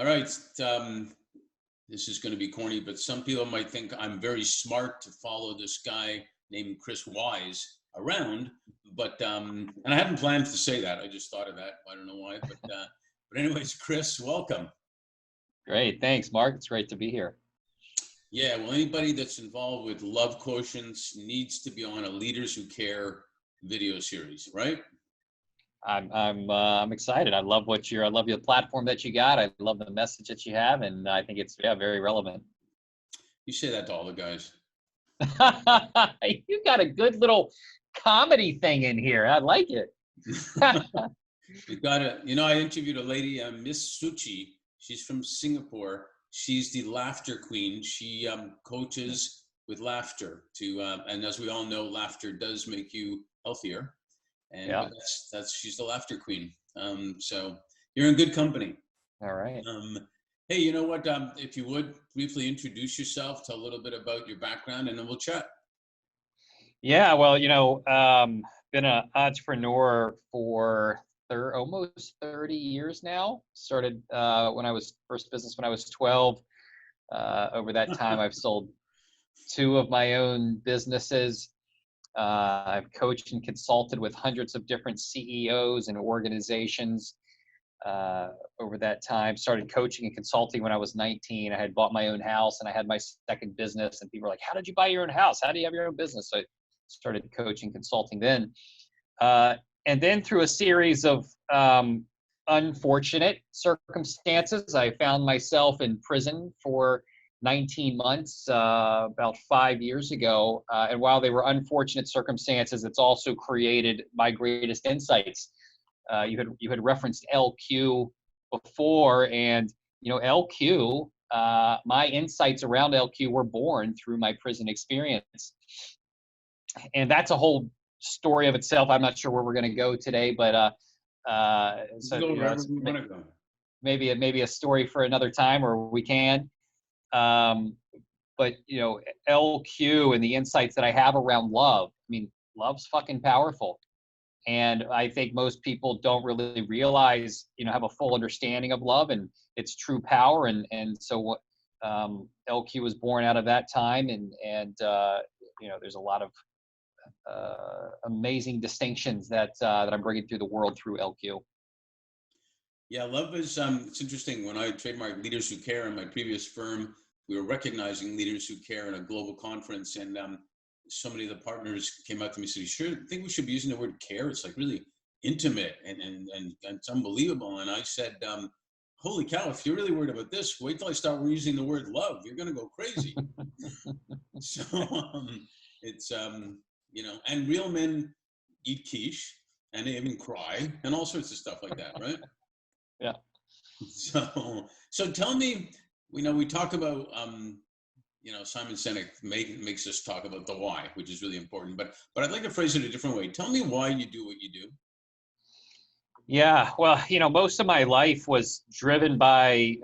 right. This is going to be corny, but some people might think I'm very smart to follow this guy named Chris Wise around. And I hadn't planned to say that. I just thought of that. I don't know why. But anyways, Chris, welcome. Great. Thanks, Mark. It's great to be here. Yeah. Well, anybody that's involved with Love Quotients needs to be on a Leaders Who Care video series, right? I'm excited. I love the platform that you got. I love the message that you have, and I think it's very relevant. You say that to all the guys. You got a good little comedy thing in here. I like it. You got it. I interviewed a lady, Miss Suchi. She's from Singapore. She's the laughter queen. She coaches with laughter and as we all know, laughter does make you healthier. And yeah. she's the laughter queen. So you're in good company. All right. Hey, you know what? If you would briefly introduce yourself, tell a little bit about your background, and then we'll chat. Yeah, well, been an entrepreneur for almost 30 years now. Started when I was 12. Over that time, I've sold 2 of my own businesses. I've coached and consulted with hundreds of different CEOs and organizations over that time. Started coaching and consulting when I was 19. I had bought my own house and I had my second business, and people were like, "How did you buy your own house? How do you have your own business?" So I started coaching, consulting then. And then through a series of unfortunate circumstances, I found myself in prison for 19 months about 5 years ago. And while they were unfortunate circumstances, it's also created my greatest insights. You had referenced LQ before, and LQ, my insights around LQ were born through my prison experience. And that's a whole story of itself. I'm not sure where we're going to go today, but maybe a story for another time, or we can. But LQ and the insights that I have around love. I mean, love's fucking powerful, and I think most people don't really realize, have a full understanding of love and its true power. And so what LQ was born out of that time, and there's a lot of amazing distinctions that I'm bringing through the world through LQ. Yeah, love is, it's interesting. When I trademarked Leaders Who Care in my previous firm, we were recognizing Leaders Who Care in a global conference, and so many of the partners came up to me and said, "You sure think we should be using the word care? It's like really intimate and it's unbelievable." And I said, "Holy cow, if you're really worried about this, wait till I start using the word love. You're going to go crazy." So it's, and real men eat quiche and they even cry and all sorts of stuff like that, right? Yeah. So tell me, we talk about, Simon Sinek makes us talk about the why, which is really important, but I'd like to phrase it a different way. Tell me why you do what you do. Yeah, well, most of my life was driven by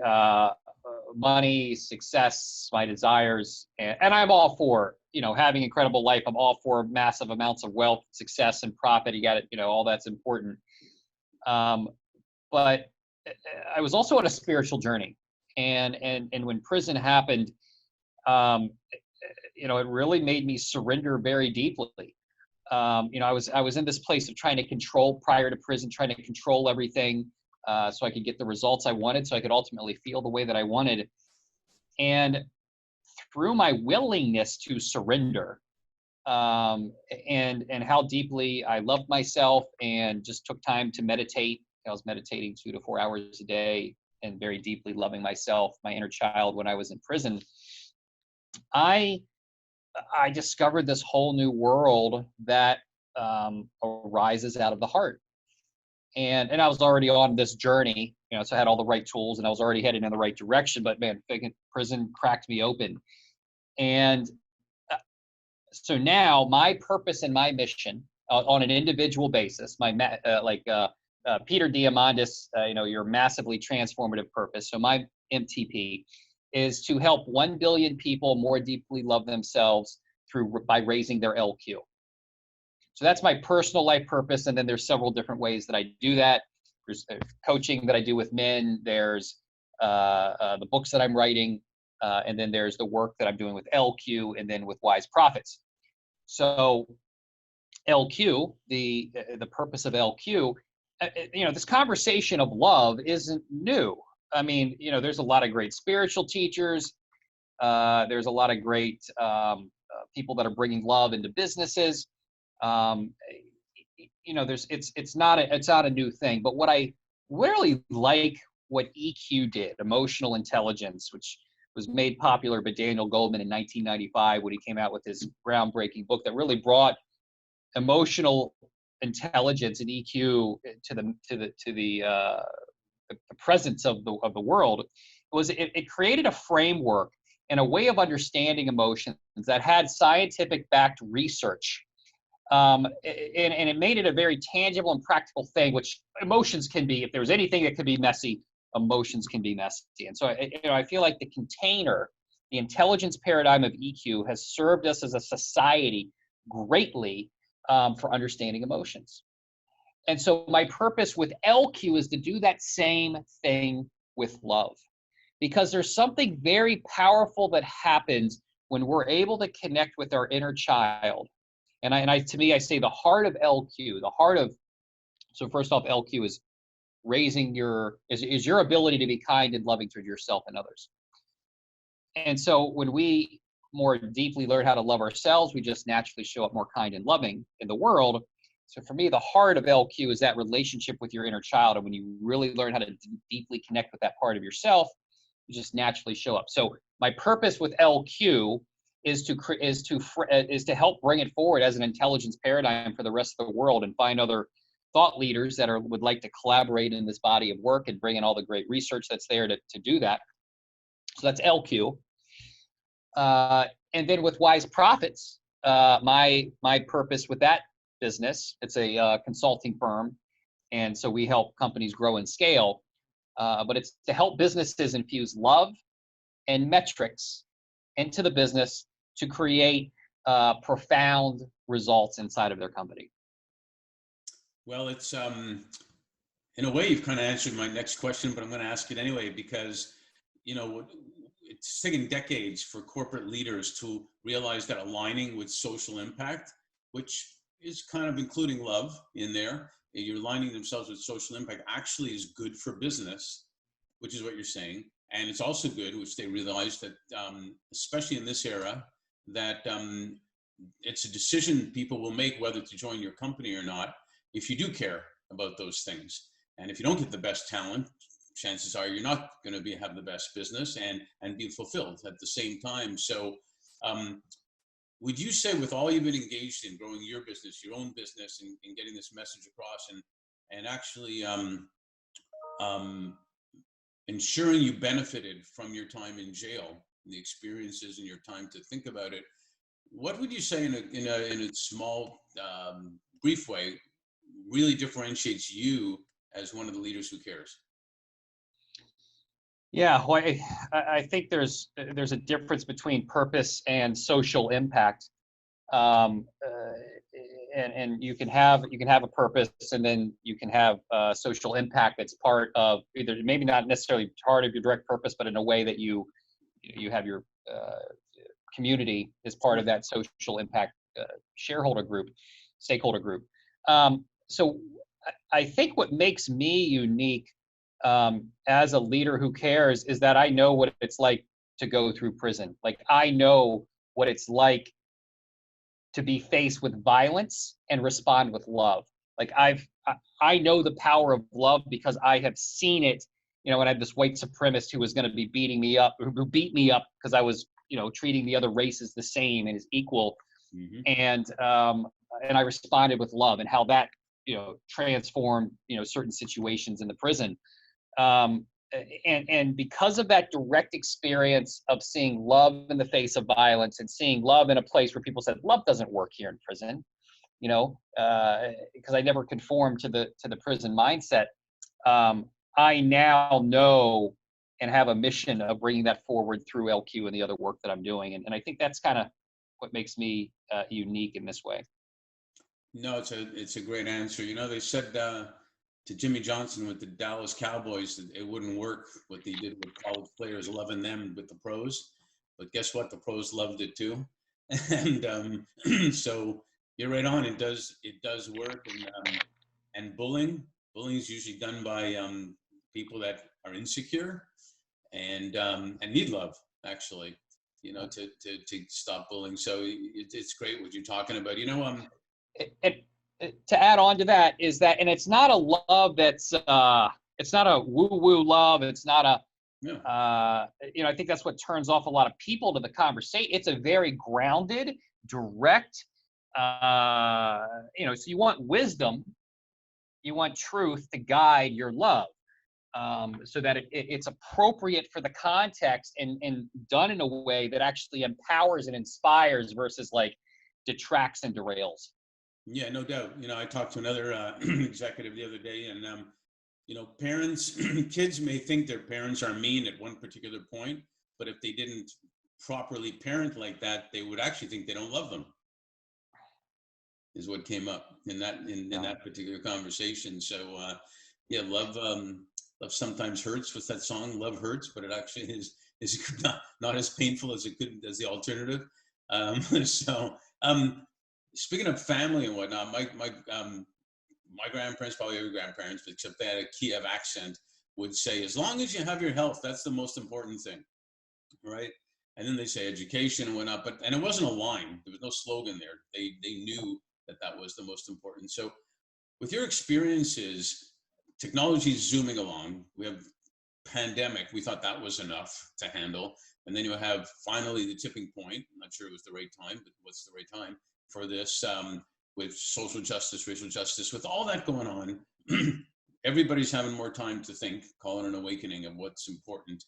money, success, my desires, and I'm all for, having an incredible life. I'm all for massive amounts of wealth, success, and profit. You got it, all that's important. But I was also on a spiritual journey, and when prison happened, it really made me surrender very deeply. I was in this place of trying to control prior to prison, trying to control everything, so I could get the results I wanted, so I could ultimately feel the way that I wanted. And through my willingness to surrender, and how deeply I loved myself and just took time to meditate. I was meditating 2 to 4 hours a day and very deeply loving myself, my inner child, when I was in prison. I discovered this whole new world that arises out of the heart. And I was already on this journey, so I had all the right tools and I was already heading in the right direction, but man, prison cracked me open. And so now my purpose and my mission on an individual basis, Peter Diamandis, your massively transformative purpose. So my MTP is to help 1 billion people more deeply love themselves by raising their LQ. So that's my personal life purpose. And then there's several different ways that I do that. There's coaching that I do with men. There's the books that I'm writing, and then there's the work that I'm doing with LQ, and then with Wise Profits. So LQ, the purpose of LQ, this conversation of love isn't new. I mean, there's a lot of great spiritual teachers. There's a lot of great people that are bringing love into businesses. It's not a new thing. But what I really like what EQ did, emotional intelligence, which was made popular by Daniel Goleman in 1995 when he came out with his groundbreaking book that really brought emotional intelligence and EQ to the presence of the world. It created a framework and a way of understanding emotions that had scientific backed research. And it made it a very tangible and practical thing, which emotions can be. If there's anything that could be messy, emotions can be messy. And so I feel like the container, the intelligence paradigm of EQ, has served us as a society greatly for understanding emotions. And so my purpose with LQ is to do that same thing with love, because there's something very powerful that happens when we're able to connect with our inner child. And to me, I say the heart of LQ, so first off, LQ is raising your ability to be kind and loving toward yourself and others. And so when we more deeply learn how to love ourselves, we just naturally show up more kind and loving in the world. So for me, the heart of LQ is that relationship with your inner child. And when you really learn how to deeply connect with that part of yourself, you just naturally show up. So my purpose with LQ is to help bring it forward as an intelligence paradigm for the rest of the world, and find other thought leaders that would like to collaborate in this body of work and bring in all the great research that's there to do that. So that's LQ. And then with Wise Profits, my purpose with that business, it's a consulting firm, and so we help companies grow and scale. But it's to help businesses infuse love and metrics into the business to create profound results inside of their company. Well, it's in a way you've kind of answered my next question, but I'm going to ask it anyway, because it's taken decades for corporate leaders to realize that aligning with social impact, which is kind of including love in there, you're aligning themselves with social impact, actually is good for business, which is what you're saying. And it's also good, which they realize that, especially in this era, that it's a decision people will make whether to join your company or not, if you do care about those things. And if you don't get the best talent, chances are you're not going to have the best business and be fulfilled at the same time. So would you say, with all you've been engaged in growing your business, your own business, and getting this message across, and actually ensuring you benefited from your time in jail, the experiences and your time to think about it, what would you say in a small, brief way really differentiates you as one of the leaders who cares? Yeah, well, I think there's a difference between purpose and social impact, and you can have a purpose, and then you can have social impact that's part of either, maybe not necessarily part of your direct purpose, but in a way that you have your community as part of that social impact stakeholder group. So I think what makes me unique as a leader who cares is that I know what it's like to go through prison. Like, I know what it's like to be faced with violence and respond with love. Like, I know the power of love because I have seen it. When I had this white supremacist who was going to be beating me up, who beat me up because I was, treating the other races the same and as equal. Mm-hmm. And I responded with love, and how that, transformed, certain situations in the prison. And because of that direct experience of seeing love in the face of violence, and seeing love in a place where people said love doesn't work here in prison, because I never conformed to the prison mindset, I now know and have a mission of bringing that forward through LQ and the other work that I'm doing, and I think that's kind of what makes me unique in this way. No, it's a great answer. They said to Jimmy Johnson with the Dallas Cowboys that it wouldn't work what they did with college players, loving them with the pros. But guess what? The pros loved it too. And so you're right on. It does work. And bullying is usually done by people that are insecure and need love, actually, to stop bullying. So it's great what you're talking about. To add on to that is that, and it's not a love that's it's not a woo-woo love. It's not a Yeah. I think that's what turns off a lot of people to the conversation. It's a very grounded, direct, so you want wisdom, you want truth to guide your love, so that it's appropriate for the context and done in a way that actually empowers and inspires versus like detracts and derails. Yeah, no doubt. I talked to another executive the other day, and parents, kids may think their parents are mean at one particular point, but if they didn't properly parent like that, they would actually think they don't love them. Is what came up in that particular conversation. So yeah, love sometimes hurts with that song. Love hurts, but it actually is not as painful as it could as the alternative. So speaking of family and whatnot, my grandparents, probably every grandparents, except they had a Kiev accent, would say, as long as you have your health, that's the most important thing, right? And then they say education and whatnot, and it wasn't a line. There was no slogan there. They knew that was the most important. So with your experiences, technology is zooming along. We have pandemic. We thought that was enough to handle. And then you have finally the tipping point. I'm not sure it was the right time, but what's the right time for this? With social justice, racial justice, with all that going on, everybody's having more time to think, call it an awakening of what's important.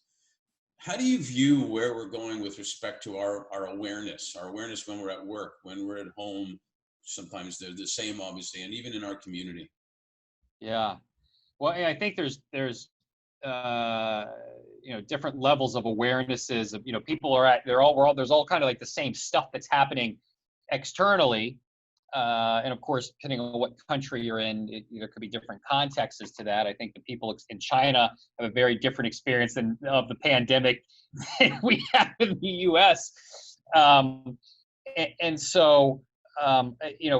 How do you view where we're going with respect to our awareness when we're at work, when we're at home? Sometimes they're the same, obviously, and even in our community. Yeah. Well, I think there's different levels of awarenesses of, people are there's all kind of like the same stuff that's happening externally. And of course, depending on what country you're in, there could be different contexts to that. I think the people in China have a very different experience of the pandemic than we have in the U.S.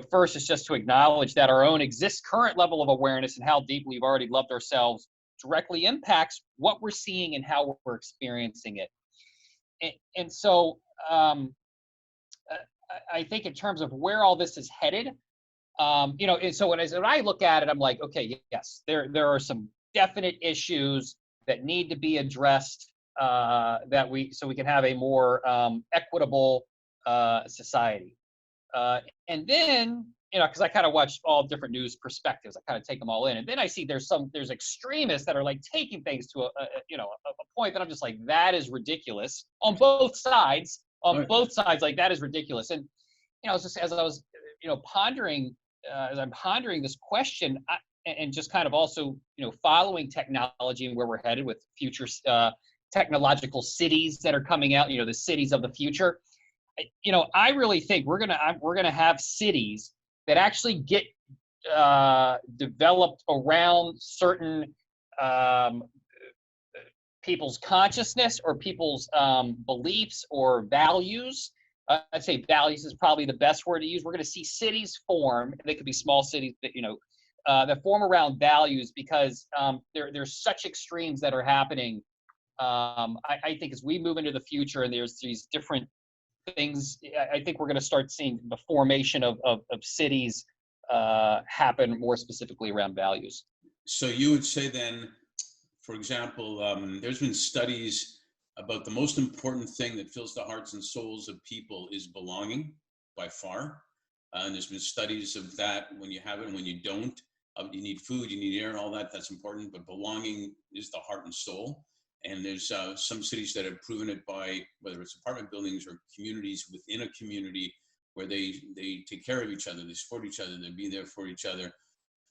First is just to acknowledge that our own current level of awareness and how deeply we've already loved ourselves directly impacts what we're seeing and how we're experiencing it. I think in terms of where all this is headed, and so when I look at it, I'm like, okay, yes, there are some definite issues that need to be addressed so we can have a more equitable society. And then, because I kind of watch all different news perspectives, I kind of take them all in, and then I see there's extremists that are like taking things to a point that I'm just like, that is ridiculous on both sides. Like that is ridiculous. And as I was pondering this question, and just kind of also following technology and where we're headed with future technological cities that are coming out, the cities of the future. I really think we're gonna have cities that actually get developed around certain people's consciousness or people's beliefs or values. I'd say values is probably the best word to use. We're going to see cities form. They could be small cities that form around values, because there's such extremes that are happening. I think as we move into the future and there's these different things, I think we're going to start seeing the formation of cities happen more specifically around values. So you would say then, for example, there's been studies about the most important thing that fills the hearts and souls of people is belonging by far. And there's been studies of that, when you have it and when you don't. You need food, you need air, all that, that's important, but belonging is the heart and soul. And there's some cities that have proven it by, whether it's apartment buildings or communities within a community, where they take care of each other, they support each other, they be there for each other.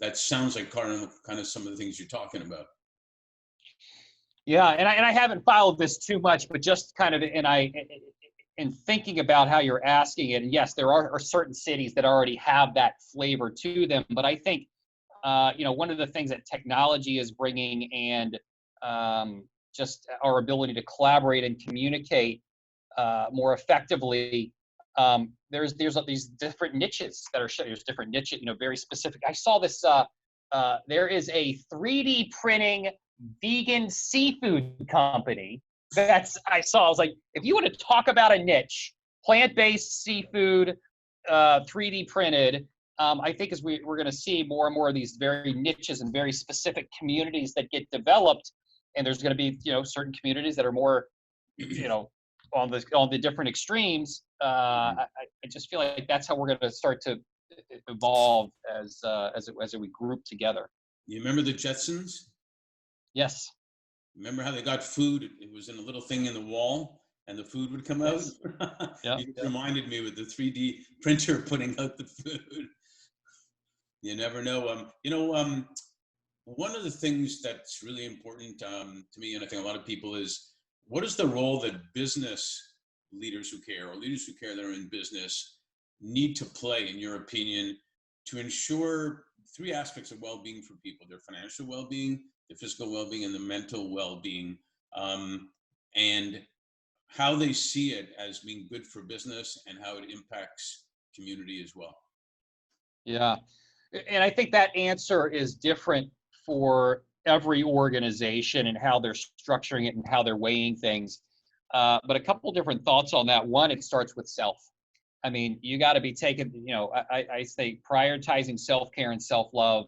That sounds like kind of some of the things you're talking about. Yeah, and I haven't followed this too much, but just kind of in thinking about how you're asking it, and yes, there are certain cities that already have that flavor to them, but I think one of the things that technology is bringing, and just our ability to collaborate and communicate more effectively. There's these different niches that are there's different niches, very specific. I saw this. There is a 3D printing vegan seafood company I saw. I was like, if you want to talk about a niche, plant-based seafood, 3D printed. I think as we're going to see more and more of these very niches and very specific communities that get developed, and there's going to be certain communities that are more on the different extremes. I just feel like that's how we're going to start to evolve as we group together. You remember the Jetsons? Yes. Remember how they got food? It was in a little thing in the wall, and the food would come out. Yep. You reminded me with the 3D printer putting out the food. You never know. One of the things that's really important to me, and I think a lot of people, is what is the role that business leaders who care, or leaders who care that are in business, need to play, in your opinion, to ensure three aspects of well-being for people: their financial well-being, their physical well-being, and the mental well-being, and how they see it as being good for business and how it impacts community as well. Yeah. And I think that answer is different for every organization and how they're structuring it and how they're weighing things. But a couple different thoughts on that. One, it starts with self. I mean, you got to be taking, I say prioritizing self-care and self-love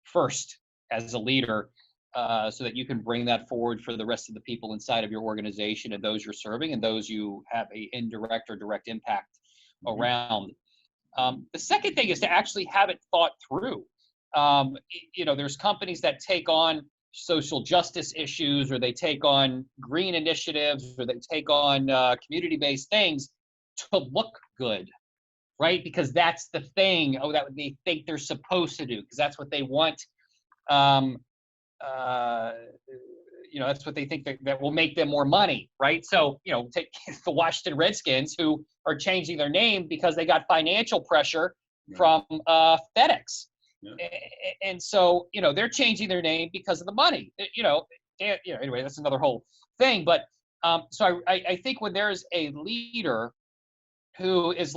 first as a leader, so that you can bring that forward for the rest of the people inside of your organization and those you're serving and those you have a indirect or direct impact around. The second thing is to actually have it thought through. There's companies that take on social justice issues, or they take on green initiatives, or they take on community-based things to look good, right? Because that's the thing. That they think they're supposed to do, because that's what they want. That's what they think that will make them more money, right? So, take the Washington Redskins, who are changing their name because they got financial pressure from FedEx. Yeah. And so, they're changing their name because of the money. Anyway, that's another whole thing. But so I think when there's a leader who is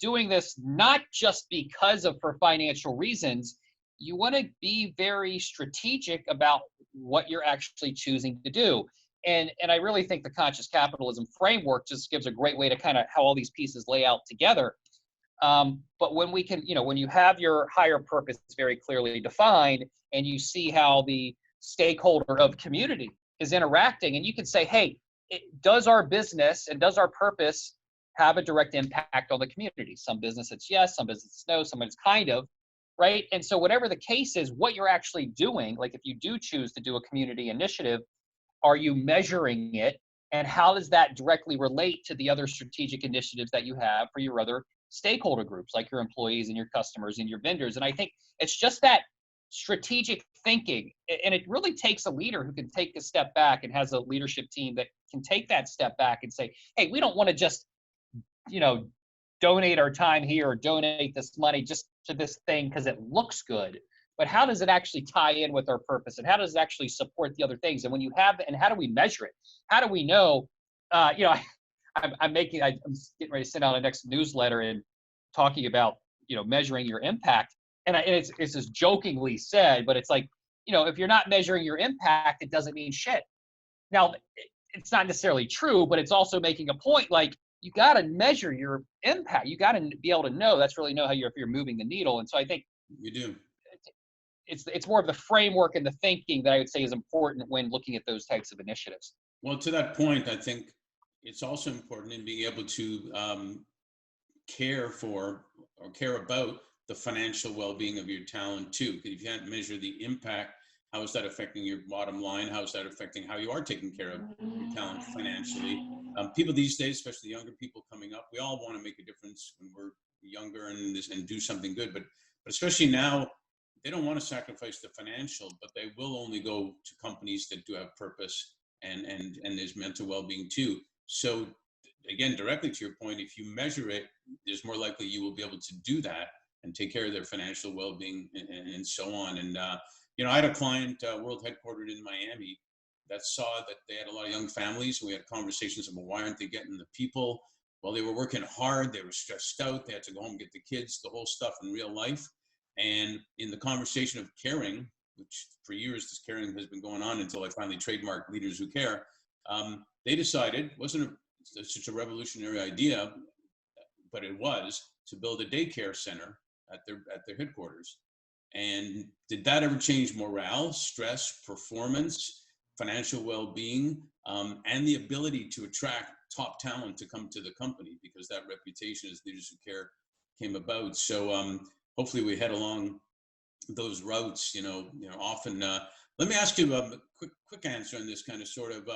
doing this not just because of for financial reasons, you want to be very strategic about what you're actually choosing to do. And I really think the conscious capitalism framework just gives a great way to kind of how all these pieces lay out together. But when we can, when you have your higher purpose very clearly defined, and you see how the stakeholder of community is interacting, and you can say, hey, does our business and does our purpose have a direct impact on the community? Some business it's yes, some business it's no, some it's kind of, right? And so whatever the case is, what you're actually doing, like if you do choose to do a community initiative, are you measuring it? And how does that directly relate to the other strategic initiatives that you have for your other stakeholder groups, like your employees and your customers and your vendors? And I think it's just that strategic thinking. And it really takes a leader who can take a step back and has a leadership team that can take that step back and say, hey, we don't want to just, donate our time here or donate this money just to this thing because it looks good. But how does it actually tie in with our purpose? And how does it actually support the other things? And when you have, and how do we measure it? How do we know, I'm getting ready to send out a next newsletter and talking about, measuring your impact. And it's just jokingly said, but it's like, if you're not measuring your impact, it doesn't mean shit. Now, it's not necessarily true, but it's also making a point, like, you got to measure your impact. You got to be able to know. That's really know how if you're moving the needle. And so I think you do. It's more of the framework and the thinking that I would say is important when looking at those types of initiatives. Well, to that point, I think it's also important in being able to care for or care about the financial well-being of your talent too. Because if you can't measure the impact, how is that affecting your bottom line? How is that affecting how you are taking care of your talent financially? People these days, especially younger people coming up, we all want to make a difference when we're younger and do something good. But especially now, they don't want to sacrifice the financial, but they will only go to companies that do have purpose and there's mental well-being too. So again, directly to your point, if you measure it, there's more likely you will be able to do that and take care of their financial well-being and so on. And you know, I had a client, world headquartered in Miami, that saw that they had a lot of young families. We had conversations about why aren't they getting the people? Well, they were working hard, they were stressed out, they had to go home and get the kids, the whole stuff in real life. And in the conversation of caring, which for years this caring has been going on until I finally trademarked Leaders Who Care, they decided, wasn't such a revolutionary idea, but it was, to build a daycare center at their headquarters. And did that ever change morale, stress, performance, financial well-being, and the ability to attract top talent to come to the company, because that reputation as Leaders Who Care came about. So hopefully we head along those routes. You know, often. Let me ask you a quick answer on this kind of sort of.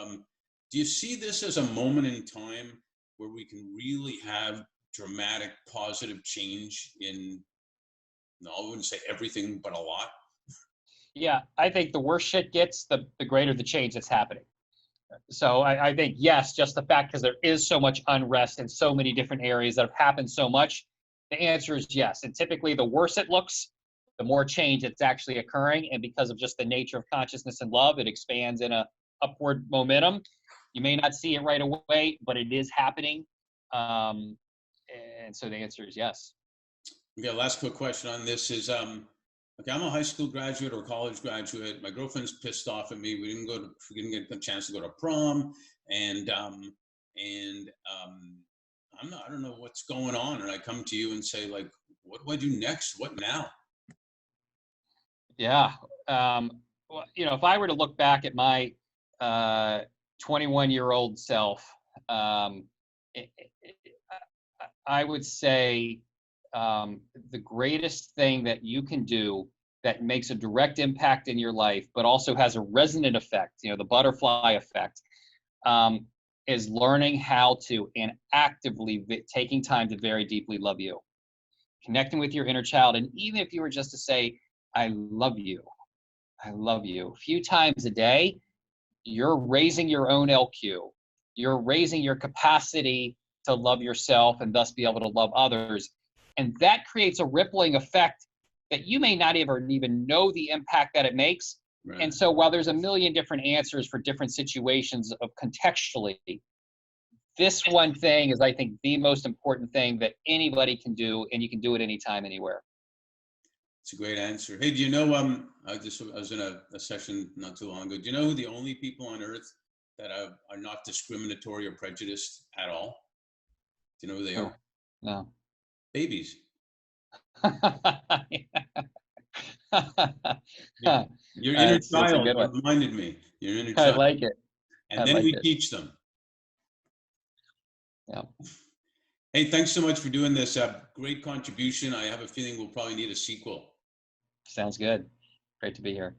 Do you see this as a moment in time where we can really have dramatic positive change in? No, I wouldn't say everything, but a lot. Yeah, I think the worse shit gets, the greater the change that's happening. So I think, yes, just the fact, because there is so much unrest in so many different areas that have happened so much, the answer is yes. And typically the worse it looks, the more change that's actually occurring. And because of just the nature of consciousness and love, it expands in a upward momentum. You may not see it right away, but it is happening. And so the answer is yes. Okay, last quick question on this is, okay, I'm a high school graduate or college graduate. My girlfriend's pissed off at me. We didn't get a chance to go to prom, and I don't know what's going on. And I come to you and say, like, what do I do next? What now? Yeah. Well, you know, if I were to look back at my 21-year-old self, I would say the greatest thing that you can do that makes a direct impact in your life, but also has a resonant effect, you know, the butterfly effect, is learning how to and actively taking time to very deeply love you, connecting with your inner child. And even if you were just to say, I love you a few times a day, you're raising your own LQ. You're raising your capacity to love yourself and thus be able to love others. And that creates a rippling effect that you may not even know the impact that it makes. Right. And so while there's a million different answers for different situations of contextually, this one thing is, I think, the most important thing that anybody can do, and you can do it anytime, anywhere. It's a great answer. Hey, do you know, I was in a session not too long ago. Do you know who the only people on earth that are not discriminatory or prejudiced at all? Do you know who they are? No. Babies. Your inner child reminded me. Your inner child. I like it. And then we teach them. Yeah. Hey, thanks so much for doing this. Great contribution. I have a feeling we'll probably need a sequel. Sounds good. Great to be here.